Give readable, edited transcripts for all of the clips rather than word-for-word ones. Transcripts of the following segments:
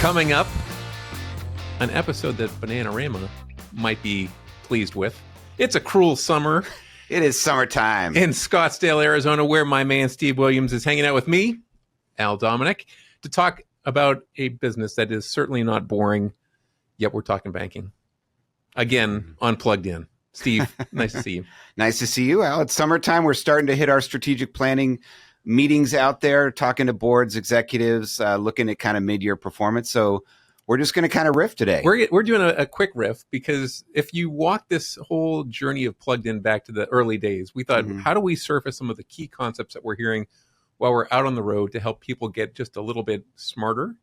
Coming up, an episode that Bananarama might be pleased with. It's a cruel summer. It is summertime. In Scottsdale, Arizona, where my man Steve Williams is hanging out with me, Al Dominic, to talk about a business that is certainly not boring, yet we're talking banking. Again, unplugged in. Steve, nice to see you. Nice to see you, Al. It's summertime. We're starting to hit our strategic planning meetings out there, talking to boards, executives, looking at kind of mid-year performance. So we're just going to kind of riff today. We're doing a quick riff because if you walk this whole journey of plugged in back to the early days, we thought, how do we surface some of the key concepts that we're hearing while we're out on the road to help people get just a little bit smarter,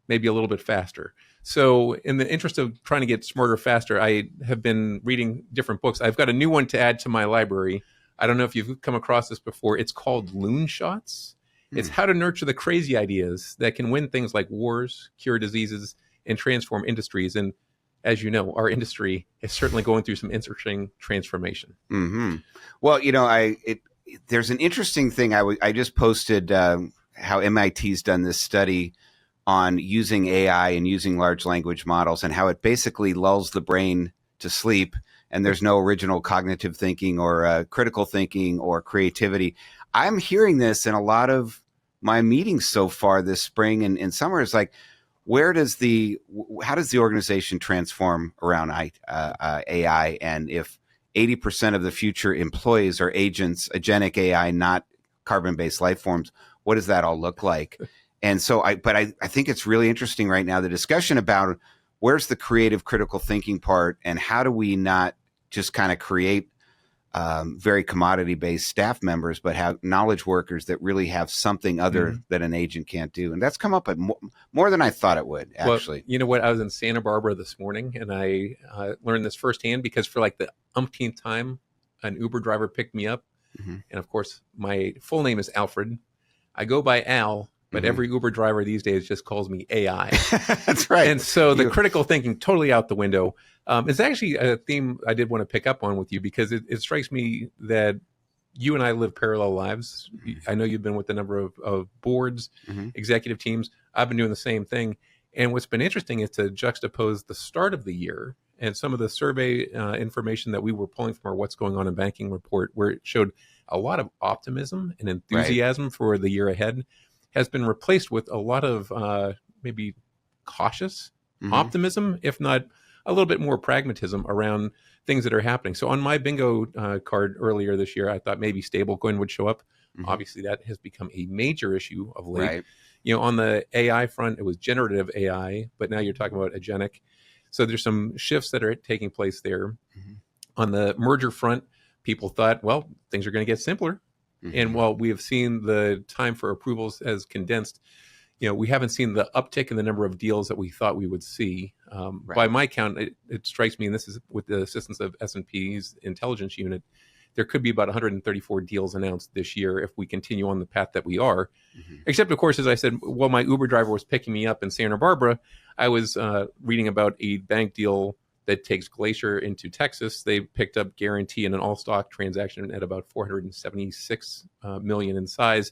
maybe a little bit faster. So in the interest of trying to get smarter, faster, I have been reading different books. I've got a new one to add to my library. I don't know if you've come across this before. It's called Loon Shots. It's how to nurture the crazy ideas that can win things like wars, cure diseases, and transform industries. And as you know, our industry is certainly going through some interesting transformation. Well, you know, there's an interesting thing. I just posted how MIT's done this study on using AI and using large language models and how it basically lulls the brain to sleep. And there's no original cognitive thinking or critical thinking or creativity. I'm hearing this in a lot of my meetings so far this spring and summer. Is like, how does the organization transform around AI? And if 80% of the future employees are agents, agentic AI, not carbon-based life forms, what does that all look like? And so I think it's really interesting right now, the discussion about where's the creative critical thinking part and how do we not just kind of create very commodity-based staff members, but have knowledge workers that really have something other that an agent can't do. And that's come up at more than I thought it would, actually. Well, you know what? I was in Santa Barbara this morning, and I learned this firsthand because for like the umpteenth time, an Uber driver picked me up. And of course, my full name is Alfred. I go by Al, but every Uber driver these days just calls me AI. That's right. And so the critical thinking totally out the window. It's actually a theme I did want to pick up on with you because it strikes me that you and I live parallel lives. I know you've been with a number of boards, executive teams. I've been doing the same thing. And what's been interesting is to juxtapose the start of the year and some of the survey information that we were pulling from our What's Going On in Banking report, where it showed a lot of optimism and enthusiasm for the year ahead, has been replaced with a lot of maybe cautious optimism, if not a little bit more pragmatism around things that are happening. So on my bingo card earlier this year, I thought maybe stablecoin would show up. Obviously, that has become a major issue of late. You know, on the AI front, it was generative AI, but now you're talking about agentic. So there's some shifts that are taking place there. On the merger front, people thought, well, things are going to get simpler. And while we have seen the time for approvals as condensed, you know, we haven't seen the uptick in the number of deals that we thought we would see. By my count, it strikes me, and this is with the assistance of S&P's intelligence unit, there could be about 134 deals announced this year if we continue on the path that we are. Except, of course, as I said, while my Uber driver was picking me up in Santa Barbara, I was reading about a bank deal that takes Glacier into Texas. They picked up Guarantee in an all-stock transaction at about $476 million in size.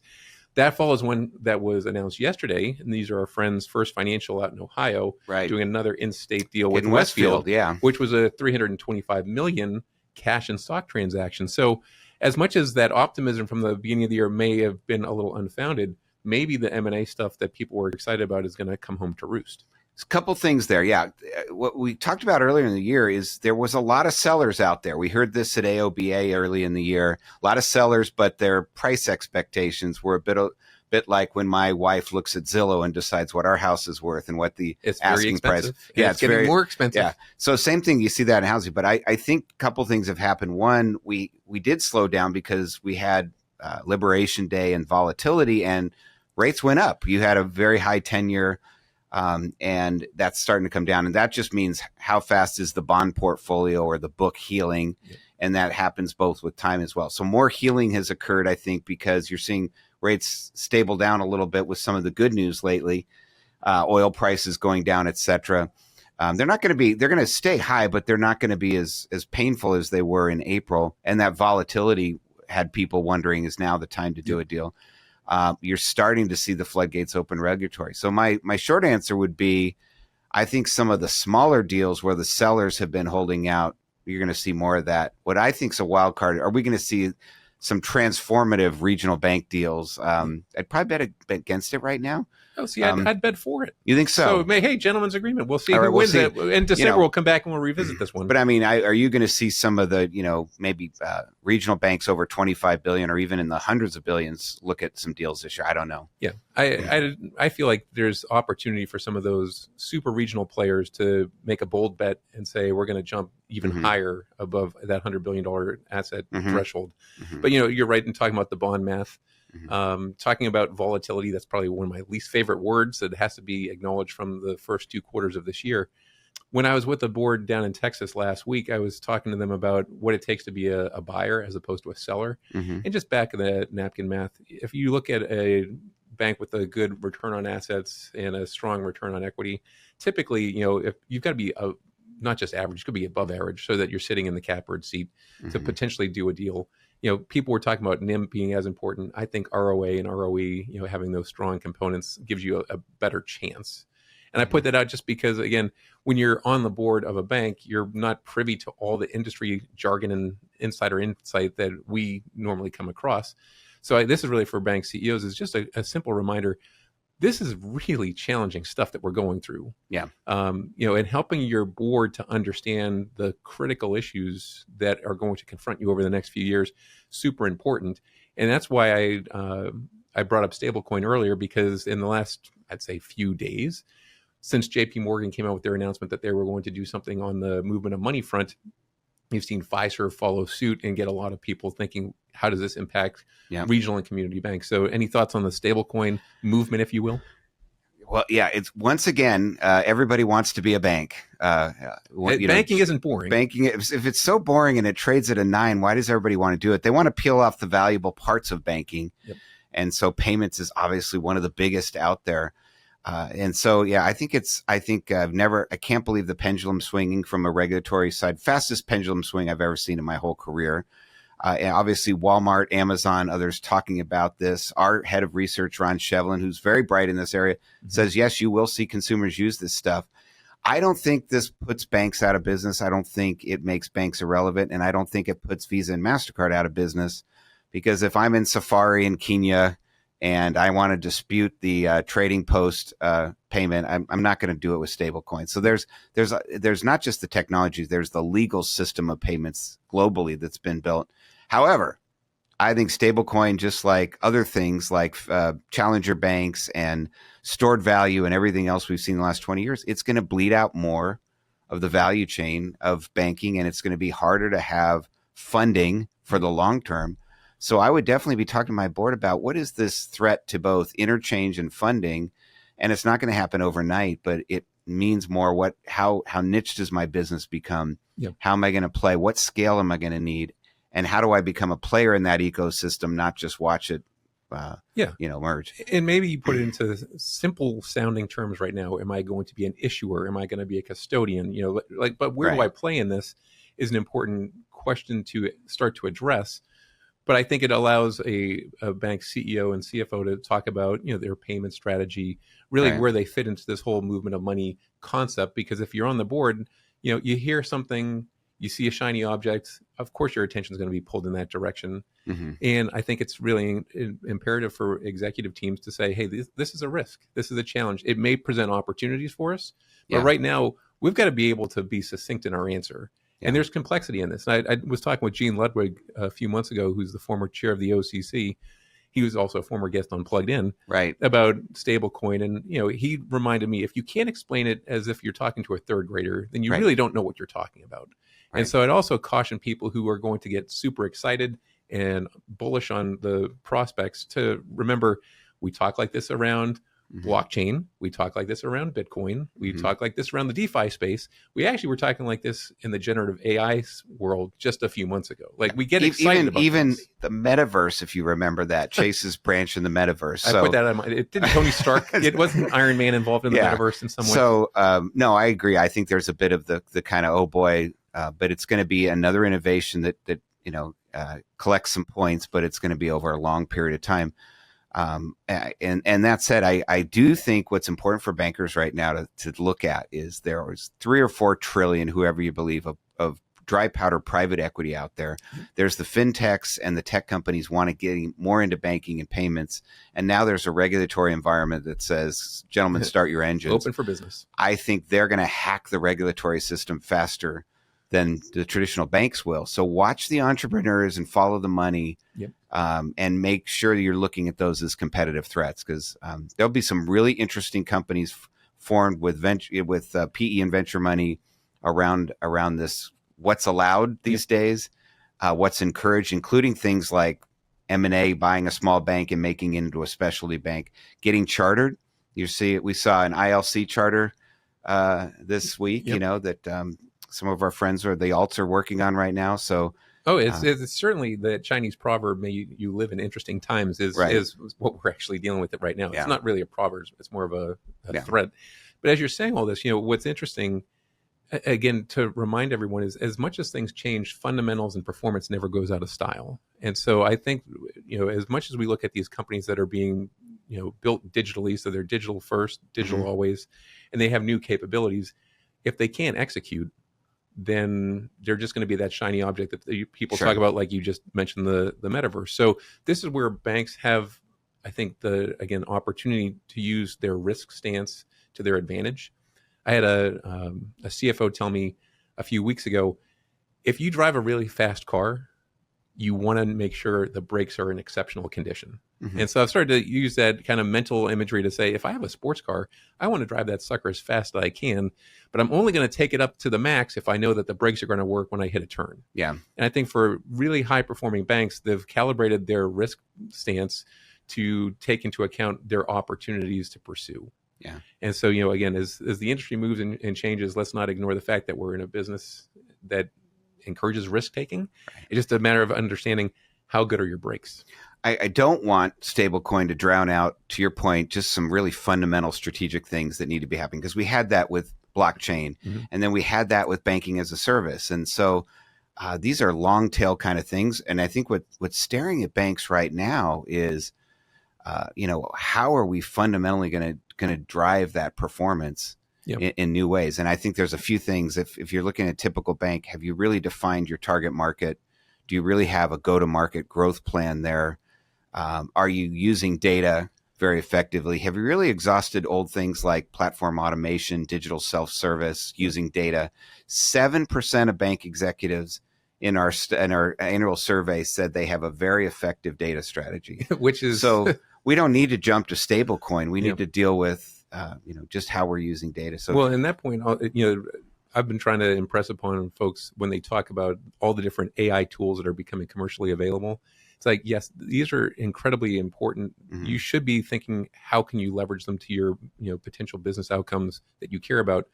That follows one that was announced yesterday, and these are our friends First Financial out in Ohio, doing another in-state deal with Westfield, which was a $325 million cash and stock transaction. So as much as that optimism from the beginning of the year may have been a little unfounded, maybe the M&A stuff that people were excited about is going to come home to roost. A couple things there. Yeah. What we talked about earlier in the year is there was a lot of sellers out there. We heard this at AOBA early in the year. A lot of sellers, but their price expectations were a bit like when my wife looks at Zillow and decides what our house is worth and what the asking price. Yeah, it's getting more expensive. Yeah. So same thing, you see that in housing. But I think a couple things have happened. One, we did slow down because we had Liberation Day and volatility and rates went up. You had a very high 10-year and that's starting to come down. And that just means how fast is the bond portfolio or the book healing? And that happens both with time as well. So more healing has occurred, I think, because you're seeing rates stable down a little bit with some of the good news lately, oil prices going down, et cetera. They're going to stay high, but they're not going to be as painful as they were in April. And that volatility had people wondering, is now the time to do a deal? you're starting to see the floodgates open regulatory. So my short answer would be, I think some of the smaller deals where the sellers have been holding out, you're going to see more of that. What I think is a wild card, are we going to see some transformative regional bank deals? I'd probably bet against it right now. Oh, see, I'd bet for it. You think so? So, hey, gentlemen's agreement. We'll see All who right, we'll wins see. it. In December, we'll come back and we'll revisit this one. But I mean, are you going to see some of the, maybe regional banks over 25 billion or even in the hundreds of billions look at some deals this year? I don't know. Yeah, I feel like there's opportunity for some of those super regional players to make a bold bet and say we're going to jump even higher above that $100 billion asset threshold. But you're right in talking about the bond math. Talking about volatility, that's probably one of my least favorite words that has to be acknowledged from the first 2 quarters of this year. When I was with the board down in Texas last week, I was talking to them about what it takes to be a buyer as opposed to a seller. And just back of the napkin math, if you look at a bank with a good return on assets and a strong return on equity, typically, if you've got to be not just average, it could be above average so that you're sitting in the catbird seat to potentially do a deal. People were talking about NIM being as important. I think ROA and ROE, having those strong components gives you a better chance. And I put that out just because, again, when you're on the board of a bank, you're not privy to all the industry jargon and insider insight that we normally come across. So this is really for bank CEOs, is just a simple reminder. This is really challenging stuff that we're going through. Yeah. And helping your board to understand the critical issues that are going to confront you over the next few years, super important. And that's why I brought up stablecoin earlier, because in the last, I'd say, few days, since JP Morgan came out with their announcement that they were going to do something on the movement of money front, you've seen Fiserv follow suit and get a lot of people thinking, how does this impact regional and community banks? So any thoughts on the stablecoin movement, if you will? Well, yeah, it's once again, everybody wants to be a bank. Banking isn't boring. Banking, if it's so boring and it trades at a 9, why does everybody want to do it? They want to peel off the valuable parts of banking. Yep. And so payments is obviously one of the biggest out there. And so, yeah, I can't believe the pendulum swinging from a regulatory side, fastest pendulum swing I've ever seen in my whole career. And obviously Walmart, Amazon, others talking about this. Our head of research, Ron Shevlin, who's very bright in this area, says, yes, you will see consumers use this stuff. I don't think this puts banks out of business. I don't think it makes banks irrelevant. And I don't think it puts Visa and MasterCard out of business, because if I'm in Safari in Kenya and I want to dispute the trading post payment, I'm not going to do it with stablecoins. So there's not just the technology, there's the legal system of payments globally that's been built. However, I think stablecoin, just like other things like challenger banks and stored value and everything else we've seen in the last 20 years, it's going to bleed out more of the value chain of banking, and it's going to be harder to have funding for the long term. So I would definitely be talking to my board about what is this threat to both interchange and funding. And it's not going to happen overnight, but it means more how niche does my business become? Yep. How am I going to play? What scale am I going to need? And how do I become a player in that ecosystem, not just watch it merge? And maybe you put it into simple sounding terms right now. Am I going to be an issuer? Am I going to be a custodian? But where do I play in this is an important question to start to address. But I think it allows a bank CEO and CFO to talk about, their payment strategy, really where they fit into this whole movement of money concept. Because if you're on the board, you hear something, you see a shiny object, of course your attention is going to be pulled in that direction. And I think it's really imperative for executive teams to say, hey, this is a risk. This is a challenge. It may present opportunities for us, but right now we've got to be able to be succinct in our answer. And there's complexity in this. And I was talking with Gene Ludwig a few months ago, who's the former chair of the OCC. He was also a former guest on Plugged In, about stablecoin. And, he reminded me, if you can't explain it as if you're talking to a third grader, then you really don't know what you're talking about. And so I'd also caution people who are going to get super excited and bullish on the prospects to remember, we talk like this around blockchain. We talk like this around Bitcoin. We talk like this around the DeFi space. We actually were talking like this in the generative AI world just a few months ago. Like, we get excited about even the metaverse, if you remember that, Chase's branch in the metaverse. I put that on it didn't Tony Stark. It wasn't Iron Man involved in the metaverse in some way. So no, I agree. I think there's a bit of the kind of, oh boy, but it's going to be another innovation that collects some points, but it's going to be over a long period of time. And that said, I do think what's important for bankers right now to look at is there was 3 or 4 trillion, whoever you believe, of dry powder private equity out there. There's the fintechs and the tech companies want to get more into banking and payments. And now there's a regulatory environment that says, gentlemen, start your engines. Open for business. I think they're going to hack the regulatory system faster than the traditional banks will. So watch the entrepreneurs and follow the money. Yep. And make sure you're looking at those as competitive threats, because there'll be some really interesting companies formed with PE and venture money around this. What's allowed these days, what's encouraged, including things like M&A, buying a small bank and making it into a specialty bank, getting chartered. We saw an ILC charter this week. Yep. That some of our friends the alts are working on right now. So. It's certainly the Chinese proverb, "May you live in interesting times," is what we're actually dealing with it right now. Yeah. It's not really a proverb; it's more of a Yeah. threat. But as you're saying all this, what's interesting, again, to remind everyone, is as much as things change, fundamentals and performance never goes out of style. And so I think, as much as we look at these companies that are being, built digitally, so they're digital first, digital always, and they have new capabilities, if they can't execute, then they're just going to be that shiny object that people talk about, like you just mentioned, the metaverse. So this is where banks have, I think, the opportunity to use their risk stance to their advantage. I had a CFO tell me a few weeks ago, if you drive a really fast car, you want to make sure the brakes are in exceptional condition. Mm-hmm. And so I've started to use that kind of mental imagery to say, if I have a sports car, I want to drive that sucker as fast as I can, but I'm only going to take it up to the max if I know that the brakes are going to work when I hit a turn. Yeah. And I think for really high performing banks, they've calibrated their risk stance to take into account their opportunities to pursue. Yeah. And so, again, as the industry moves and changes, let's not ignore the fact that we're in a business that encourages risk taking. Right. It's just a matter of understanding how good are your brakes. I don't want stablecoin to drown out, to your point, just some really fundamental strategic things that need to be happening, because we had that with blockchain, and then we had that with banking as a service. And so these are long tail kind of things. And I think what's staring at banks right now is, how are we fundamentally going to drive that performance in new ways? And I think there's a few things. If you're looking at a typical bank, have you really defined your target market? Do you really have a go-to-market growth plan there? Are you using data very effectively? Have you really exhausted old things like platform automation, digital self-service, using data? 7% of bank executives in our annual survey said they have a very effective data strategy. Which is so we don't need to jump to stablecoin. We need to deal with just how we're using data. So well, in that point, I've been trying to impress upon folks when they talk about all the different AI tools that are becoming commercially available. It's like, yes, these are incredibly important. Mm-hmm. You should be thinking, how can you leverage them to your potential business outcomes that you care about?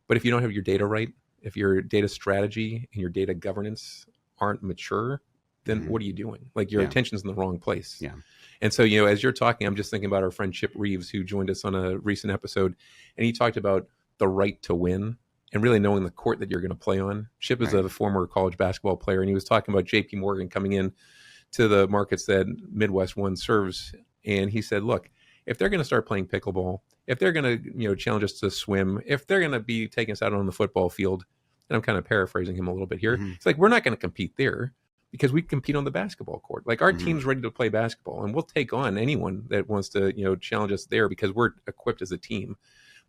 But if you don't have your data right, if your data strategy and your data governance aren't mature, then what are you doing? Like, your attention's in the wrong place. Yeah. And so, as you're talking, I'm just thinking about our friend Chip Reeves, who joined us on a recent episode, and he talked about the right to win and really knowing the court that you're going to play on. Chip is a former college basketball player, and he was talking about JP Morgan coming in to the markets that Midwest One serves. And he said, look, if they're going to start playing pickleball, if they're going to challenge us to swim, if they're going to be taking us out on the football field, and I'm kind of paraphrasing him a little bit here, it's like, we're not going to compete there, because we compete on the basketball court. Like, our team's ready to play basketball, and we'll take on anyone that wants to challenge us there, because we're equipped as a team.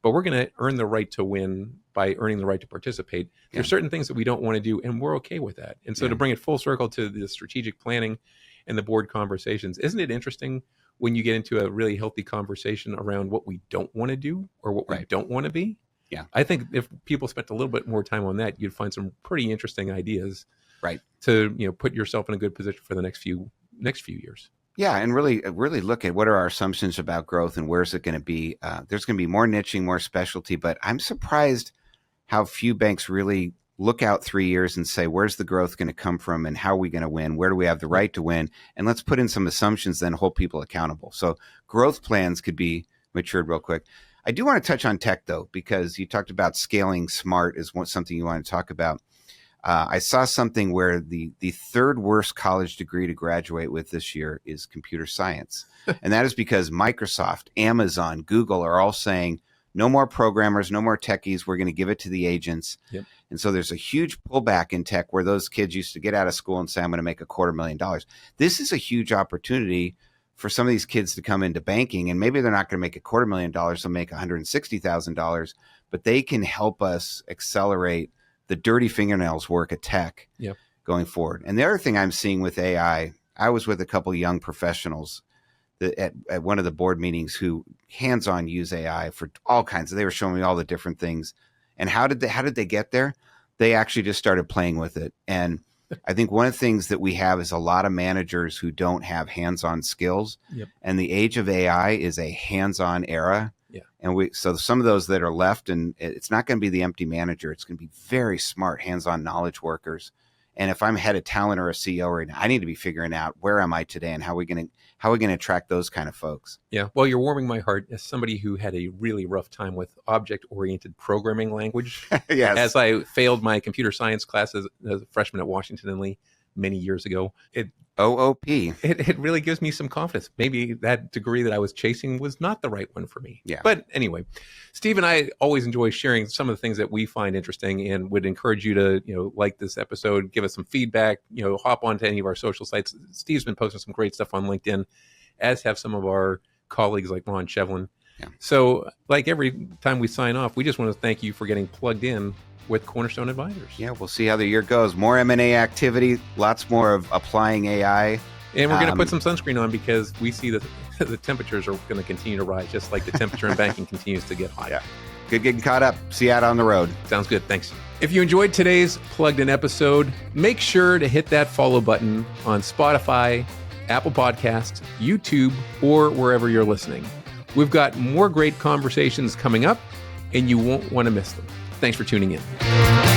But we're going to earn the right to win by earning the right to participate. There's certain things that we don't want to do, and we're okay with that. And so to bring it full circle to the strategic planning and the board conversations, isn't it interesting when you get into a really healthy conversation around what we don't want to do or what we don't want to be? Yeah. I think if people spent a little bit more time on that, you'd find some pretty interesting ideas to put yourself in a good position for the next few years. Yeah, and really look at what are our assumptions about growth and where's it going to be. There's going to be more niching, more specialty, but I'm surprised how few banks really look out 3 years and say, where's the growth going to come from and how are we going to win? Where do we have the right to win? And let's put in some assumptions, then hold people accountable. So growth plans could be matured real quick. I do want to touch on tech, though, because you talked about scaling smart is something you want to talk about. I saw something where the third worst college degree to graduate with this year is computer science. And that is because Microsoft, Amazon, Google are all saying, no more programmers, no more techies. We're going to give it to the agents. Yep. And so there's a huge pullback in tech where those kids used to get out of school and say, I'm going to make $250,000. This is a huge opportunity for some of these kids to come into banking, and maybe they're not going to make $250,000, they'll make $160,000, but they can help us accelerate the dirty fingernails work at tech going forward. And the other thing I'm seeing with AI, I was with a couple of young professionals at one of the board meetings who hands-on use AI for all kinds of, they were showing me all the different things. And how did they get there? They actually just started playing with it. And I think one of the things that we have is a lot of managers who don't have hands-on skills. Yep. And the age of AI is a hands-on era. Yeah. And so some of those that are left, and it's not going to be the empty manager. It's going to be very smart hands-on knowledge workers. And if I'm head of talent or a CEO right now, I need to be figuring out where am I today and how are we going to attract those kind of folks. Yeah. Well, you're warming my heart as somebody who had a really rough time with object-oriented programming language. Yes. As I failed my computer science class as a freshman at Washington and Lee many years ago. OOP. It really gives me some confidence. Maybe that degree that I was chasing was not the right one for me. Yeah. But anyway, Steve and I always enjoy sharing some of the things that we find interesting, and would encourage you to, like this episode, give us some feedback, hop onto any of our social sites. Steve's been posting some great stuff on LinkedIn, as have some of our colleagues like Ron Shevlin. Yeah. So like every time we sign off, we just want to thank you for getting plugged in with Cornerstone Advisors. Yeah, we'll see how the year goes. More M&A activity, lots more of applying AI. And we're going to put some sunscreen on because we see that the temperatures are going to continue to rise, just like the temperature in banking continues to get hot. Yeah. Good getting caught up. See you out on the road. Sounds good. Thanks. If you enjoyed today's Plugged In episode, make sure to hit that follow button on Spotify, Apple Podcasts, YouTube, or wherever you're listening. We've got more great conversations coming up, and you won't want to miss them. Thanks for tuning in.